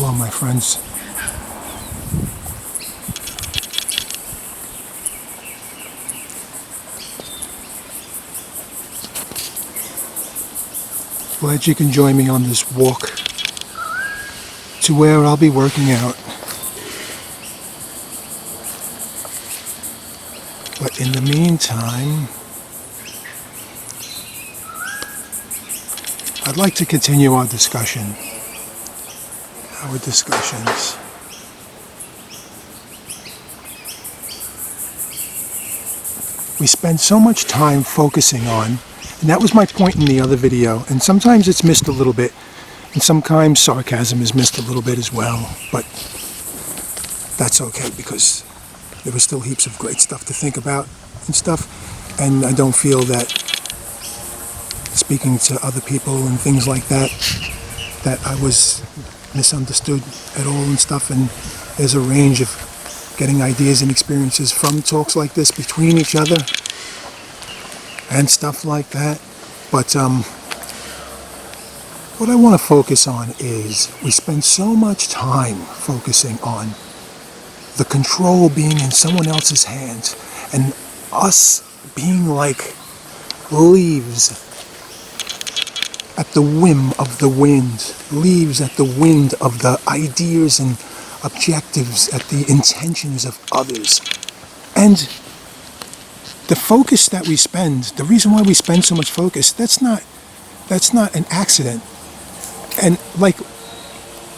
Hello, my friends. Glad you can join me on this walk to where I'll be working out. But in the meantime, I'd like to continue our discussions. We spend so much time focusing on, and that was my point in the other video, and sometimes it's missed a little bit, and sometimes sarcasm is missed a little bit as well, but that's okay because there was still heaps of great stuff to think about and stuff, and I don't feel that speaking to other people and things like that, that I was misunderstood at all and stuff, and there's a range of getting ideas and experiences from talks like this between each other and stuff like that. But what I want to focus on is we spend so much time focusing on the control being in someone else's hands and us being like leaves at the whim of the wind, leaves at the wind of the ideas and objectives, at the intentions of others. And the focus that we spend, the reason why we spend so much focus, that's not an accident. And like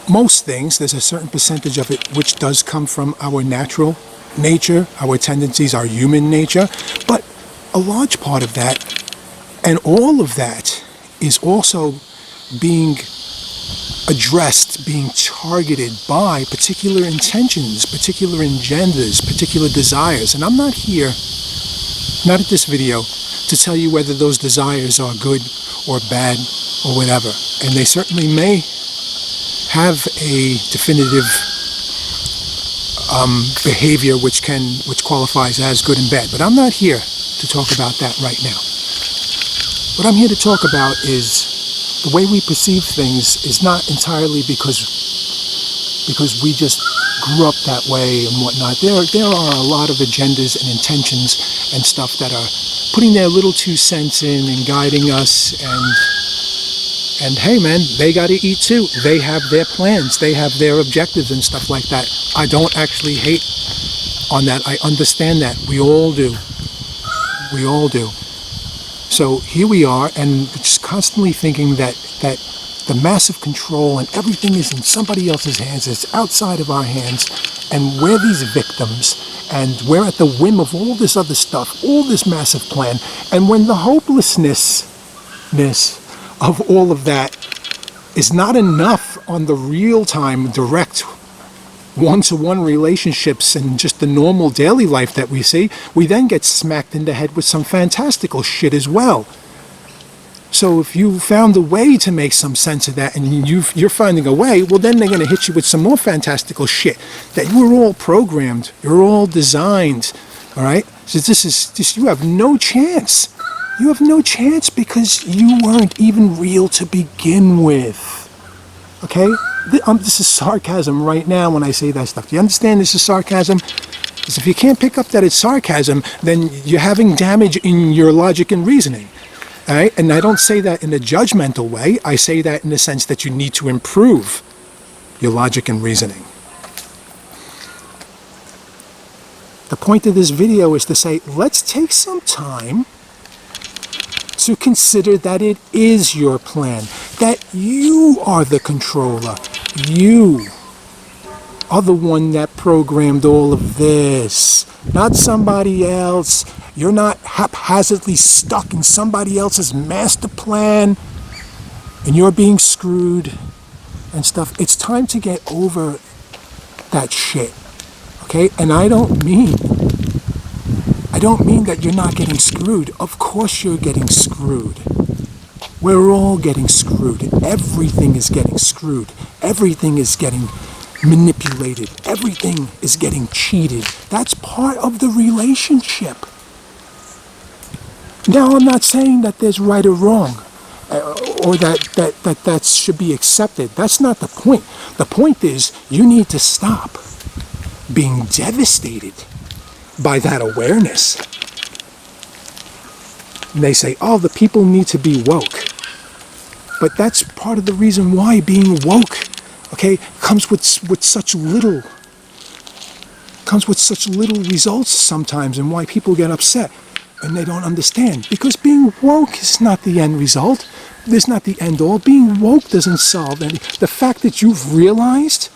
most things, there's a certain percentage of it which does come from our natural nature, our tendencies, our human nature, but a large part of that, and all of that, is also being addressed, being targeted by particular intentions, particular agendas, particular desires. And I'm not here, not at this video, to tell you whether those desires are good or bad or whatever. And they certainly may have a definitive behavior which qualifies as good and bad. But I'm not here to talk about that right now. What I'm here to talk about is the way we perceive things is not entirely because we just grew up that way and whatnot. There are a lot of agendas and intentions and stuff that are putting their little 2 cents in and guiding us, and hey man, they got to eat too. They have their plans, they have their objectives and stuff like that. I don't actually hate on that. I understand that. We all do. We all do. So here we are, and just constantly thinking that the massive control and everything is in somebody else's hands, it's outside of our hands, and we're these victims, and we're at the whim of all this other stuff, all this massive plan. And when the hopelessness of all of that is not enough on the real-time, direct, one-to-one relationships and just the normal daily life that we see, we then get smacked in the head with some fantastical shit as well. So if you found a way to make some sense of that and you're finding a way, well then they're going to hit you with some more fantastical shit that you were all programmed, you're all designed, all right? So this is you have no chance. You have no chance because you weren't even real to begin with, okay? This is sarcasm right now when I say that stuff. Do you understand this is sarcasm? Because if you can't pick up that it's sarcasm, then you're having damage in your logic and reasoning. All right? And I don't say that in a judgmental way. I say that in the sense that you need to improve your logic and reasoning. The point of this video is to say, let's take some time to consider that it is your plan, that you are the controller. You are the one that programmed all of this, not somebody else. You're not haphazardly stuck in somebody else's master plan and you're being screwed and stuff. It's time to get over that shit, okay? And I don't mean that you're not getting screwed. Of course you're getting screwed. We're all getting screwed. Everything is getting screwed. Everything is getting manipulated. Everything is getting cheated. That's part of the relationship. Now, I'm not saying that there's right or wrong. or that should be accepted. That's not the point. The point is you need to stop being devastated by that awareness. And they say, oh, the people need to be woke. But that's part of the reason why being woke, okay, comes with such little results sometimes, and why people get upset and they don't understand. Because being woke is not the end result. It's not the end all. Being woke doesn't solve any. The fact that you've realized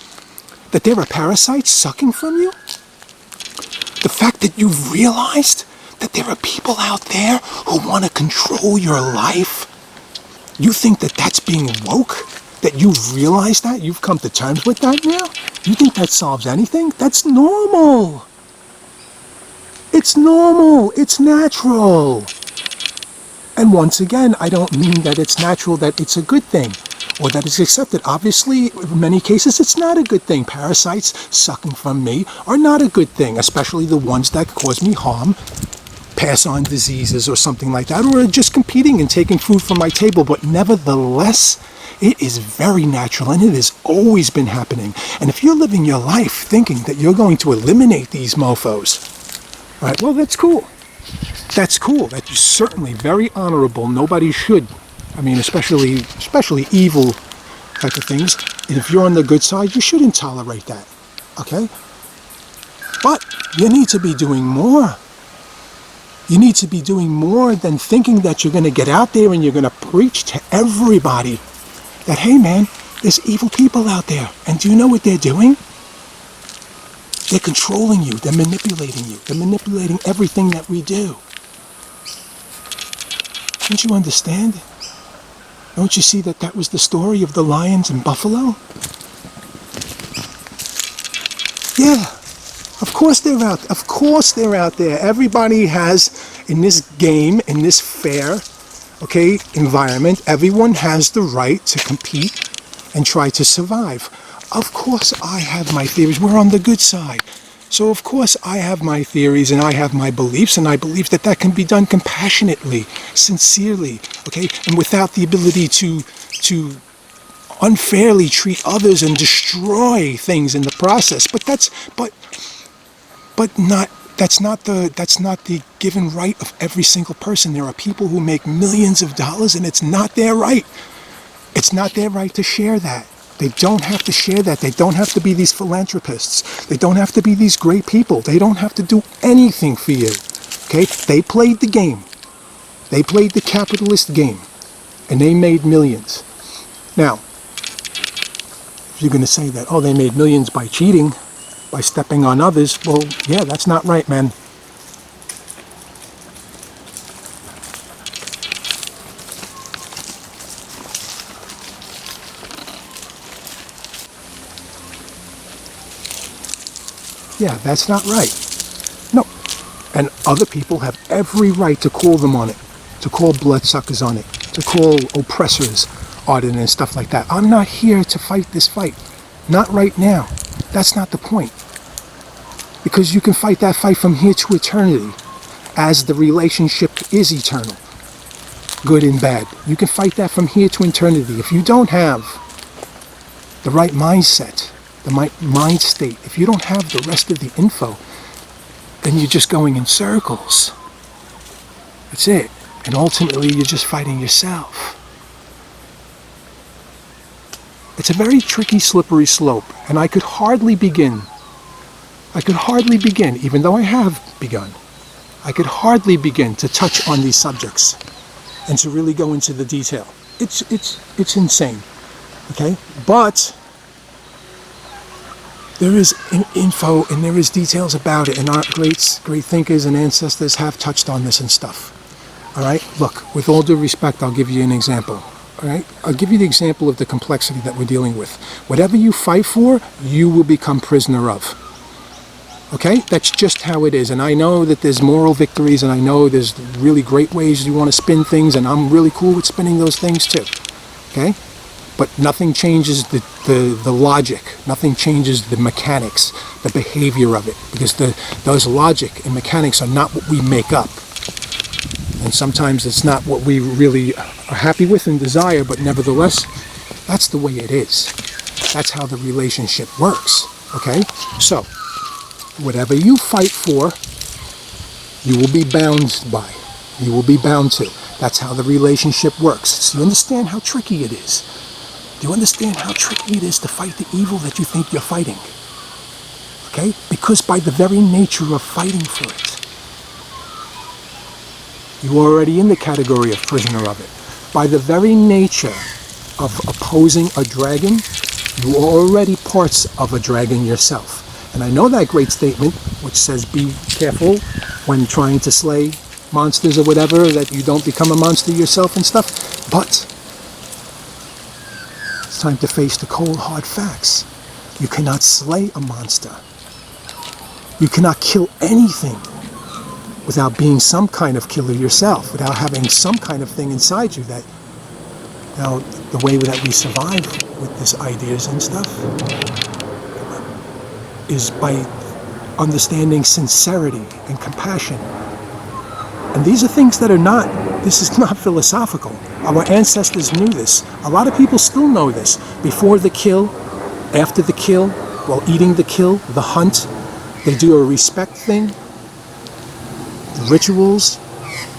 that there are parasites sucking from you, the fact that you've realized that there are people out there who want to control your life, you think that that's being woke? That you've realized that? You've come to terms with that now? You think that solves anything? That's normal. It's normal. It's natural. And once again, I don't mean that it's natural, that it's a good thing, or that it's accepted. Obviously, in many cases, it's not a good thing. Parasites sucking from me are not a good thing, especially the ones that cause me harm, pass on diseases or something like that, or are just competing and taking food from my table. But nevertheless, it is very natural, and it has always been happening. And if you're living your life thinking that you're going to eliminate these mofos, all right, well, that's cool. That's cool. That's certainly very honorable. Nobody should. I mean, especially evil type of things. And if you're on the good side, you shouldn't tolerate that. Okay? But you need to be doing more. You need to be doing more than thinking that you're going to get out there and you're going to preach to everybody that, hey man, there's evil people out there. And do you know what they're doing? They're controlling you. They're manipulating you. They're manipulating everything that we do. Don't you understand? Don't you see that that was the story of the lions and buffalo? Yeah, of course they're out. Of course they're out there. Everybody has, in this game, in this fair, okay, environment, everyone has the right to compete and try to survive. Of course I have my theories. We're on the good side. So of course I have my theories and I have my beliefs, and I believe that that can be done compassionately, sincerely, okay, and without the ability to unfairly treat others and destroy things in the process. But that's not the given right of every single person. There are people who make millions of dollars, and it's not their right. It's not their right to share that. They don't have to share that. They don't have to be these philanthropists. They don't have to be these great people. They don't have to do anything for you. Okay? They played the game. They played the capitalist game. And they made millions. Now, if you're going to say that, oh, they made millions by cheating, by stepping on others, well, yeah, that's not right, man. Yeah, that's not right. No. And other people have every right to call them on it, to call bloodsuckers on it, to call oppressors on it and stuff like that. I'm not here to fight this fight. Not right now. That's not the point. Because you can fight that fight from here to eternity, as the relationship is eternal, good and bad. You can fight that from here to eternity. If you don't have the right mindset, the mind state, if you don't have the rest of the info, then you're just going in circles. That's it. And ultimately, you're just fighting yourself. It's a very tricky, slippery slope, and I could hardly begin, even though I have begun, I could hardly begin to touch on these subjects and to really go into the detail. It's insane, okay? But there is info and there is details about it, and our great thinkers and ancestors have touched on this and stuff. All right, look, with all due respect, I'll give you an example. All right, I'll give you the example of the complexity that we're dealing with. Whatever you fight for, you will become prisoner of. Okay, that's just how it is. And I know that there's moral victories, and I know there's really great ways you want to spin things, and I'm really cool with spinning those things too. Okay, but nothing changes the logic. Nothing changes the mechanics, the behavior of it, because those logic and mechanics are not what we make up. And sometimes it's not what we really are happy with and desire, but nevertheless, that's the way it is. That's how the relationship works, okay? So, whatever you fight for, you will be bound by. You will be bound to. That's how the relationship works. So you understand how tricky it is? Do you understand how tricky it is to fight the evil that you think you're fighting? Okay? Because by the very nature of fighting for it, you're already in the category of prisoner of it. By the very nature of opposing a dragon, you are already parts of a dragon yourself. And I know that great statement, which says be careful when trying to slay monsters or whatever, that you don't become a monster yourself and stuff. But it's time to face the cold, hard facts. You cannot slay a monster. You cannot kill anything without being some kind of killer yourself, without having some kind of thing inside you that, now, the way that we survive with these ideas and stuff is by understanding sincerity and compassion. And these are things that are not, this is not philosophical. Our ancestors knew this. A lot of people still know this. Before the kill, after the kill, while eating the kill, the hunt, they do a respect thing, the rituals.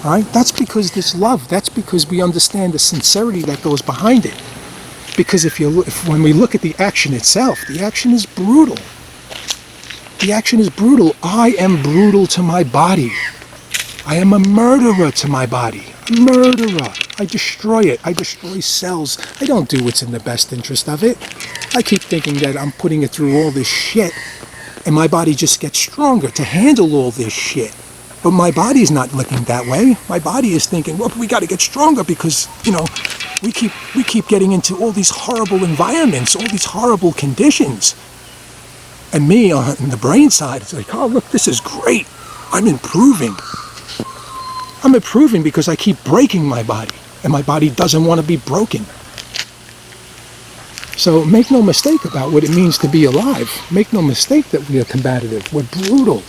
All right? That's because there's love. That's because we understand the sincerity that goes behind it. Because when we look at the action itself, the action is brutal. The action is brutal. I am brutal to my body. I am a murderer to my body. A murderer. I destroy it. I destroy cells. I don't do what's in the best interest of it. I keep thinking that I'm putting it through all this shit, and my body just gets stronger to handle all this shit. But my body's not looking that way. My body is thinking, well, we got to get stronger because, we keep getting into all these horrible environments, all these horrible conditions. And me on the brain side, it's like, oh, look, this is great. I'm improving. I'm improving because I keep breaking my body, and my body doesn't want to be broken. So make no mistake about what it means to be alive. Make no mistake that we are combative. We're brutal.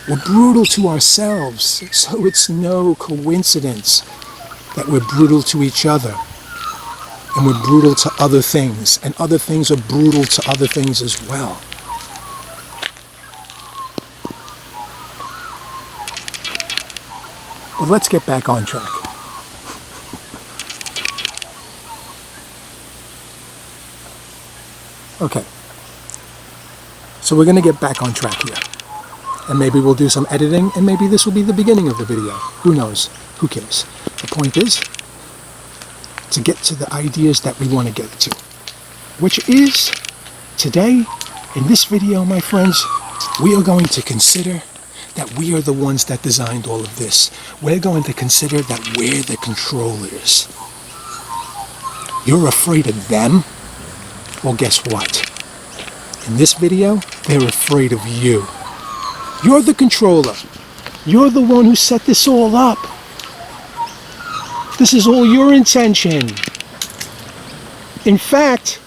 We're brutal to ourselves. So it's no coincidence that we're brutal to each other. And we're brutal to other things. And other things are brutal to other things as well. But let's get back on track. Okay. So we're going to get back on track here. And maybe we'll do some editing, and maybe this will be the beginning of the video. Who knows? Who cares? The point is to get to the ideas that we want to get to. Which is, today, in this video, my friends, we are going to consider that we are the ones that designed all of this. We're going to consider that we're the controllers. You're afraid of them? Well, guess what? In this video, they're afraid of you. You're the controller. You're the one who set this all up. This is all your intention. In fact,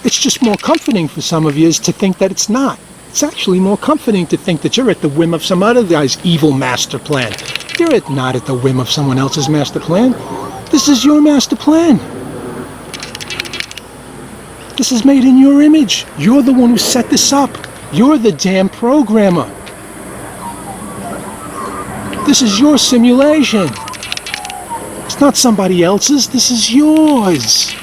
it's just more comforting for some of you to think that it's not. It's actually more comforting to think that you're at the whim of some other guy's evil master plan. You're not at the whim of someone else's master plan. This is your master plan. This is made in your image. You're the one who set this up. You're the damn programmer. This is your simulation. It's not somebody else's. This is yours.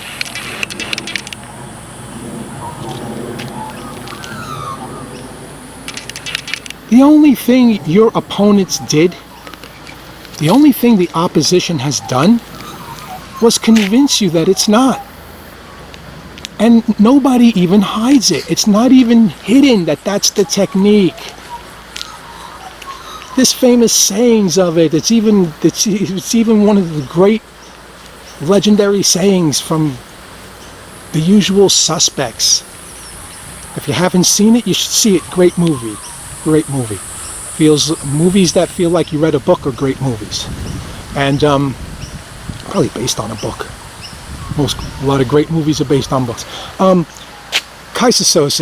The only thing your opponents did, the only thing the opposition has done, was convince you that it's not. And nobody even hides it. It's not even hidden that that's the technique. This famous sayings of it, it's even one of the great legendary sayings from The Usual Suspects. If you haven't seen it, you should see it. Great movie. Great movie. Movies that feel like you read a book are great movies. And probably based on a book. A lot of great movies are based on books. Kaiser Sose,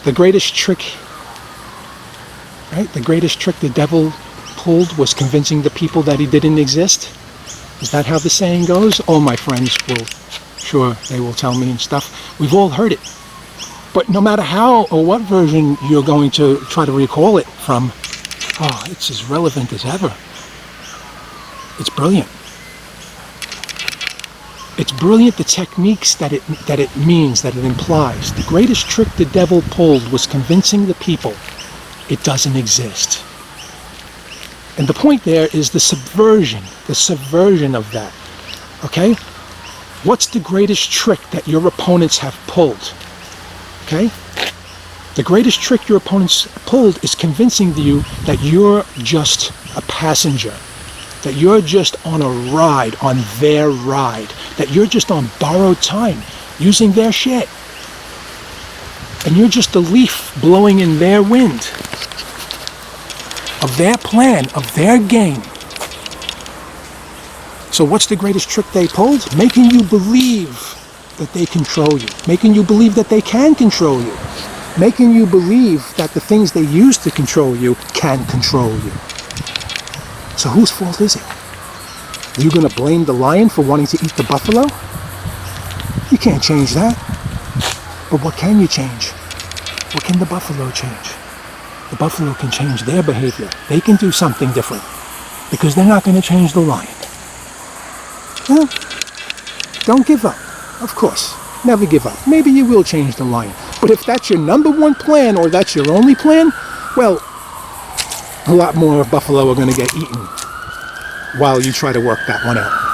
the greatest trick right? The greatest trick the devil pulled was convincing the people that he didn't exist. Is that how the saying goes? All my friends will, sure, they will tell me and stuff. We've all heard it. But no matter how or what version you're going to try to recall it from, oh, it's as relevant as ever. It's brilliant. It's brilliant, the techniques that it means, that it implies. The greatest trick the devil pulled was convincing the people it doesn't exist. And the point there is the subversion of that. Okay? What's the greatest trick that your opponents have pulled? Okay? The greatest trick your opponents pulled is convincing you that you're just a passenger, that you're just on a ride, on their ride, that you're just on borrowed time, using their shit. And you're just a leaf blowing in their wind, of their plan, of their game. So what's the greatest trick they pulled? Making you believe that they control you, making you believe that they can control you, making you believe that the things they use to control you can control you. So whose fault is it? Are you going to blame the lion for wanting to eat the buffalo? You can't change that. But what can you change? What can the buffalo change? The buffalo can change their behavior. They can do something different because they're not going to change the lion. Well, don't give up. Of course, never give up. Maybe you will change the lion. But if that's your number one plan or that's your only plan, well, a lot more buffalo are going to get eaten while you try to work that one out.